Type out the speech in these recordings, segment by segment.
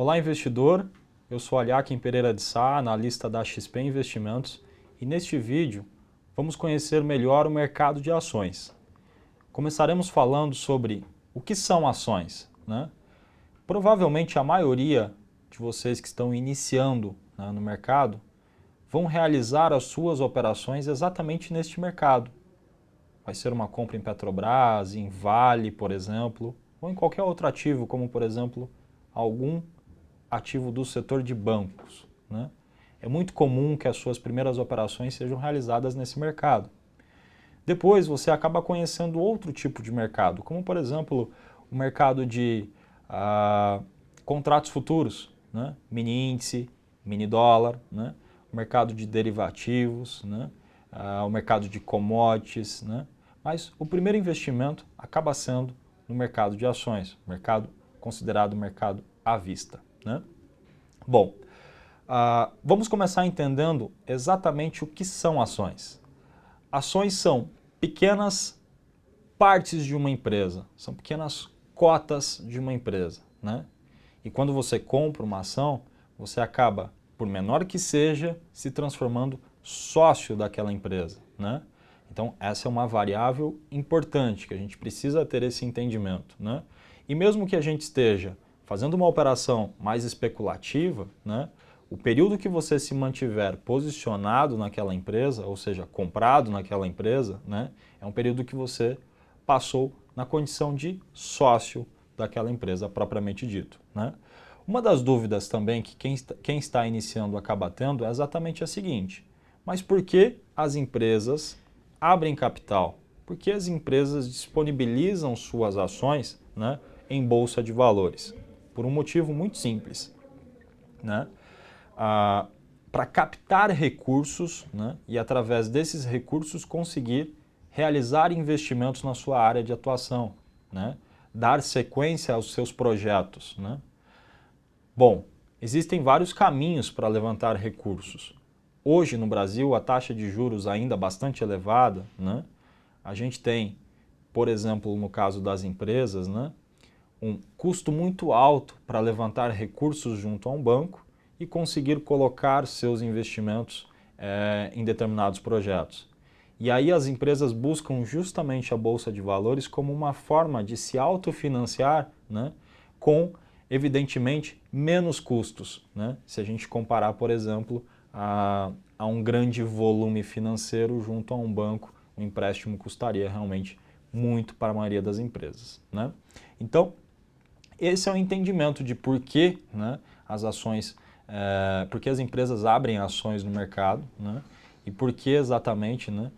Olá, investidor. Eu sou Aliakim Pereira de Sá, analista da XP Investimentos, e neste vídeo vamos conhecer melhor o mercado de ações. Começaremos falando sobre o que são ações, né? Provavelmente a maioria de vocês que estão iniciando, né, no mercado vão realizar as suas operações exatamente neste mercado. Vai ser uma compra em Petrobras, em Vale, por exemplo, ou em qualquer outro ativo, como por exemplo algum ativo do setor de bancos, né? É muito comum que as suas primeiras operações sejam realizadas nesse mercado. Depois você acaba conhecendo outro tipo de mercado, como por exemplo o mercado de contratos futuros, né? Mini índice, mini dólar, né? O mercado de derivativos, né? O mercado de commodities, né? Mas o primeiro investimento acaba sendo no mercado de ações, mercado considerado mercado à vista, né? Bom, vamos começar entendendo exatamente o que são ações. Ações são pequenas partes de uma empresa, são pequenas cotas de uma empresa, né? E quando você compra uma ação, você acaba, por menor que seja, se transformando sócio daquela empresa, né? Então, essa é uma variável importante, que a gente precisa ter esse entendimento, né? E mesmo que a gente esteja fazendo uma operação mais especulativa, né? O período que você se mantiver posicionado naquela empresa, ou seja, comprado naquela empresa, né? É um período que você passou na condição de sócio daquela empresa propriamente dito, né? Uma das dúvidas também que quem está iniciando acaba tendo é exatamente a seguinte: mas por que as empresas abrem capital? Por que as empresas disponibilizam suas ações, né, em bolsa de valores? Por um motivo muito simples, né? Para captar recursos, né, e através desses recursos conseguir realizar investimentos na sua área de atuação, né? Dar sequência aos seus projetos, né? Bom, existem vários caminhos para levantar recursos. Hoje no Brasil a taxa de juros ainda bastante elevada, né? A gente tem, por exemplo, no caso das empresas, né, um custo muito alto para levantar recursos junto a um banco e conseguir colocar seus investimentos em determinados projetos. E aí as empresas buscam justamente a Bolsa de Valores como uma forma de se autofinanciar, né, com, evidentemente, menos custos, né, se a gente comparar, por exemplo, a um grande volume financeiro junto a um banco, o empréstimo custaria realmente muito para a maioria das empresas, né? Então, esse é o entendimento de por que, né, as ações, por que as empresas abrem ações no mercado, né, e por que exatamente, né,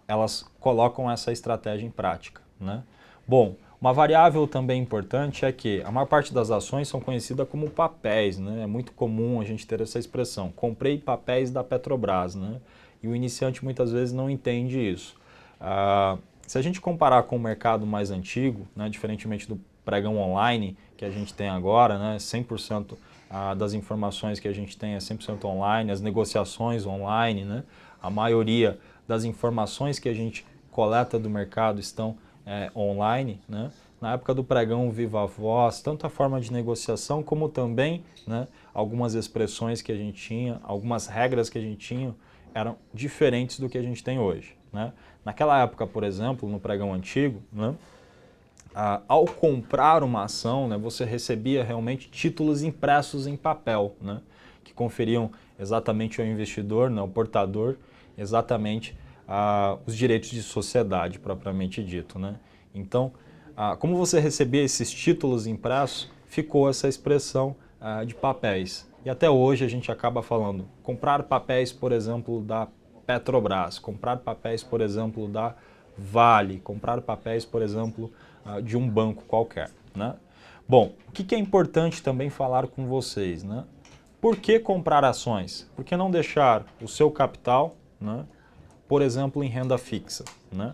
elas colocam essa estratégia em prática, né? Bom, uma variável também importante é que a maior parte das ações são conhecidas como papéis, né? É muito comum a gente ter essa expressão: comprei papéis da Petrobras, né? E o iniciante muitas vezes não entende isso. Se a gente comparar com o mercado mais antigo, né, diferentemente do pregão online que a gente tem agora, né, 100% das informações que a gente tem é 100% online, as negociações online, né, a maioria das informações que a gente coleta do mercado estão online, né. Na época do pregão viva voz, tanto a forma de negociação como também, né, algumas expressões que a gente tinha, algumas regras que a gente tinha eram diferentes do que a gente tem hoje, né. Naquela época, por exemplo, no pregão antigo, né, ao comprar uma ação, né, você recebia realmente títulos impressos em papel, né, que conferiam exatamente ao investidor, né, ao portador, exatamente os direitos de sociedade propriamente dito, né. Então, como você recebia esses títulos impressos, ficou essa expressão de papéis. E até hoje a gente acaba falando comprar papéis, por exemplo, da Petrobras, comprar papéis, por exemplo, da Vale, comprar papéis, por exemplo, de um banco qualquer, né? Bom, o que é importante também falar com vocês, né? Por que comprar ações? Por que não deixar o seu capital, né, por exemplo, em renda fixa, né?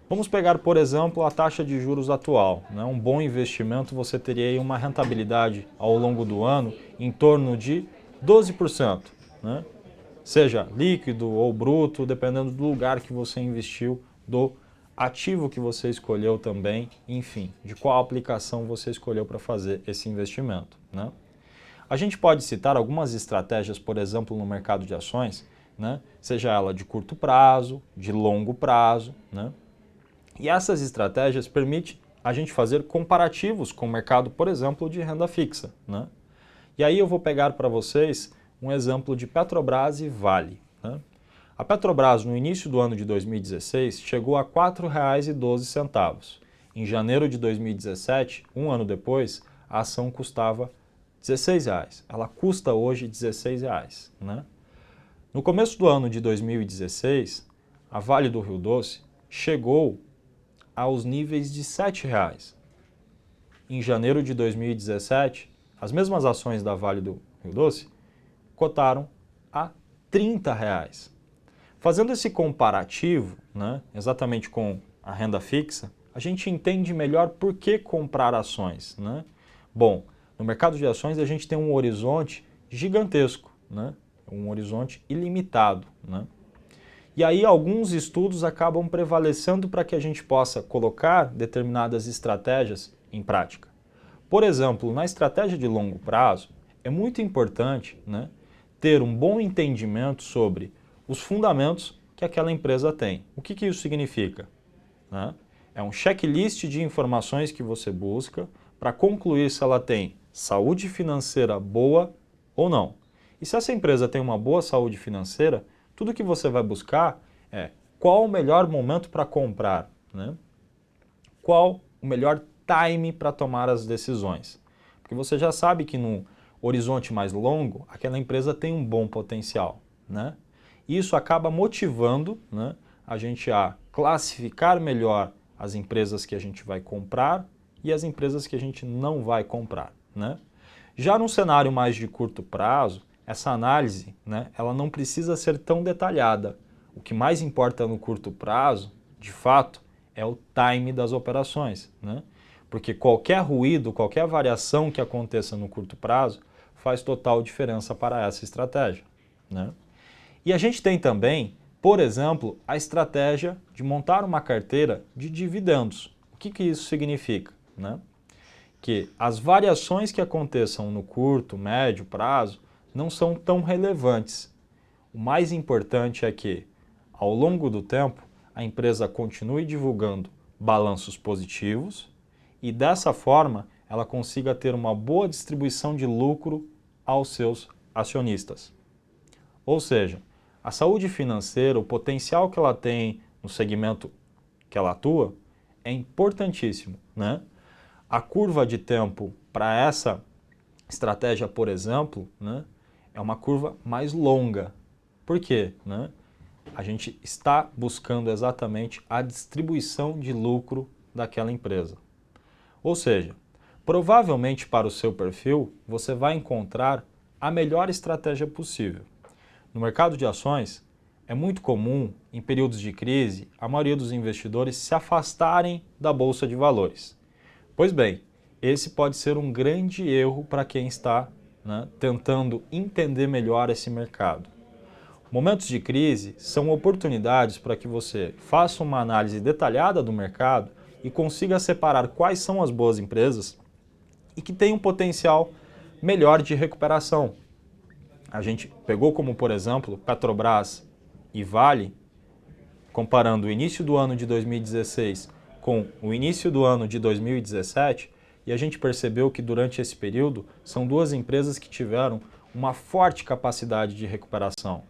Vamos pegar, por exemplo, a taxa de juros atual, né? Um bom investimento, você teria aí uma rentabilidade ao longo do ano em torno de 12%, né? Seja líquido ou bruto, dependendo do lugar que você investiu do ativo que você escolheu também, enfim, de qual aplicação você escolheu para fazer esse investimento, né? A gente pode citar algumas estratégias, por exemplo, no mercado de ações, né? Seja ela de curto prazo, de longo prazo, né? E essas estratégias permitem a gente fazer comparativos com o mercado, por exemplo, de renda fixa, né? E aí eu vou pegar para vocês um exemplo de Petrobras e Vale, né? A Petrobras, no início do ano de 2016, chegou a R$ 4,12. Em janeiro de 2017, um ano depois, a ação custava R$ 16. Ela custa hoje R$ 16, né? No começo do ano de 2016, a Vale do Rio Doce chegou aos níveis de R$ 7. Em janeiro de 2017, as mesmas ações da Vale do Rio Doce cotaram a R$ 30. Fazendo esse comparativo, né, exatamente com a renda fixa, a gente entende melhor por que comprar ações, né? Bom, no mercado de ações a gente tem um horizonte gigantesco, né? Um horizonte ilimitado, né? E aí alguns estudos acabam prevalecendo para que a gente possa colocar determinadas estratégias em prática. Por exemplo, na estratégia de longo prazo, é muito importante, né, ter um bom entendimento sobre os fundamentos que aquela empresa tem. O que isso significa? Né? É um checklist de informações que você busca para concluir se ela tem saúde financeira boa ou não. E se essa empresa tem uma boa saúde financeira, tudo que você vai buscar é qual o melhor momento para comprar, né? Qual o melhor time para tomar as decisões. Porque você já sabe que no horizonte mais longo, aquela empresa tem um bom potencial, né? Isso acaba motivando, né, a gente a classificar melhor as empresas que a gente vai comprar e as empresas que a gente não vai comprar, né? Já num cenário mais de curto prazo, essa análise, né, ela não precisa ser tão detalhada. O que mais importa no curto prazo, de fato, é o time das operações, né? Porque qualquer ruído, qualquer variação que aconteça no curto prazo faz total diferença para essa estratégia, né? E a gente tem também, por exemplo, a estratégia de montar uma carteira de dividendos. O que isso significa, né? Que as variações que aconteçam no curto, médio prazo não são tão relevantes. O mais importante é que, ao longo do tempo, a empresa continue divulgando balanços positivos e, dessa forma, ela consiga ter uma boa distribuição de lucro aos seus acionistas. Ou seja, a saúde financeira, o potencial que ela tem no segmento que ela atua, é importantíssimo, né? A curva de tempo para essa estratégia, por exemplo, né, é uma curva mais longa. Por quê? Né? A gente está buscando exatamente a distribuição de lucro daquela empresa. Ou seja, provavelmente para o seu perfil, você vai encontrar a melhor estratégia possível. No mercado de ações, é muito comum, em períodos de crise, a maioria dos investidores se afastarem da bolsa de valores. Pois bem, esse pode ser um grande erro para quem está, né, tentando entender melhor esse mercado. Momentos de crise são oportunidades para que você faça uma análise detalhada do mercado e consiga separar quais são as boas empresas e que têm um potencial melhor de recuperação. A gente pegou como, por exemplo, Petrobras e Vale, comparando o início do ano de 2016 com o início do ano de 2017, e a gente percebeu que durante esse período são duas empresas que tiveram uma forte capacidade de recuperação.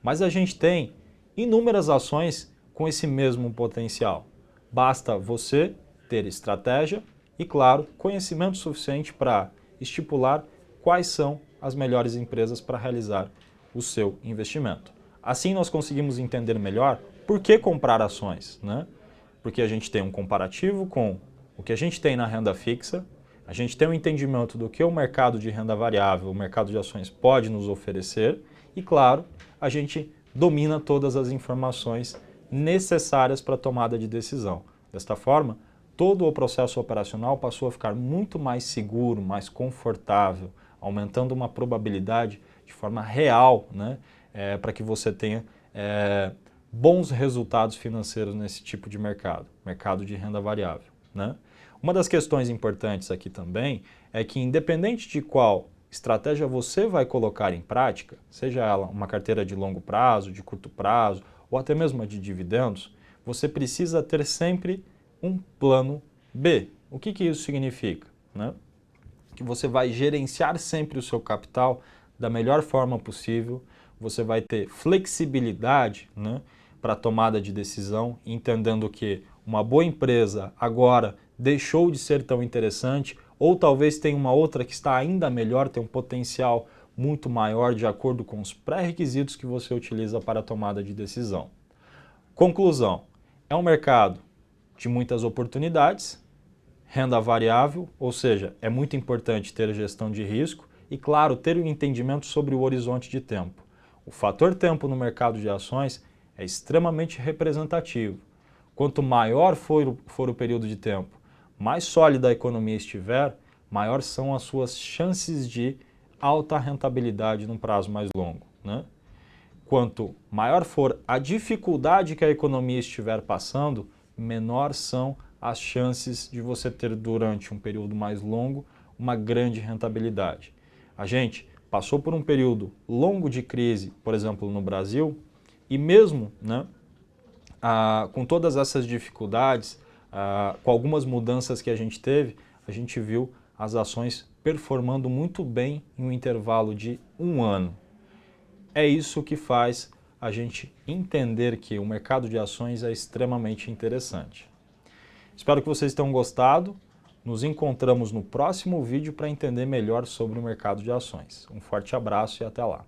Mas a gente tem inúmeras ações com esse mesmo potencial. Basta você ter estratégia e, claro, conhecimento suficiente para estipular quais são as melhores empresas para realizar o seu investimento. Assim nós conseguimos entender melhor por que comprar ações, né? Porque a gente tem um comparativo com o que a gente tem na renda fixa, a gente tem um entendimento do que o mercado de renda variável, o mercado de ações pode nos oferecer e, claro, a gente domina todas as informações necessárias para a tomada de decisão. Desta forma, todo o processo operacional passou a ficar muito mais seguro, mais confortável, aumentando uma probabilidade de forma real, né, para que você tenha bons resultados financeiros nesse tipo de mercado, mercado de renda variável, né? Uma das questões importantes aqui também é que, independente de qual estratégia você vai colocar em prática, seja ela uma carteira de longo prazo, de curto prazo, ou até mesmo a de dividendos, você precisa ter sempre um plano B. O que isso significa, né? Que você vai gerenciar sempre o seu capital da melhor forma possível, você vai ter flexibilidade, né, para a tomada de decisão, entendendo que uma boa empresa agora deixou de ser tão interessante, ou talvez tenha uma outra que está ainda melhor, tem um potencial muito maior de acordo com os pré-requisitos que você utiliza para a tomada de decisão. Conclusão, é um mercado de muitas oportunidades, renda variável, ou seja, é muito importante ter gestão de risco e, claro, ter um entendimento sobre o horizonte de tempo. O fator tempo no mercado de ações é extremamente representativo. Quanto maior for o período de tempo, mais sólida a economia estiver, maiores são as suas chances de alta rentabilidade num prazo mais longo, né? Quanto maior for a dificuldade que a economia estiver passando, menor são as chances de você ter durante um período mais longo uma grande rentabilidade. A gente passou por um período longo de crise, por exemplo, no Brasil, e mesmo, né, com todas essas dificuldades, com algumas mudanças que a gente teve, a gente viu as ações performando muito bem em um intervalo de um ano. É isso que faz a gente entender que o mercado de ações é extremamente interessante. Espero que vocês tenham gostado. Nos encontramos no próximo vídeo para entender melhor sobre o mercado de ações. Um forte abraço e até lá.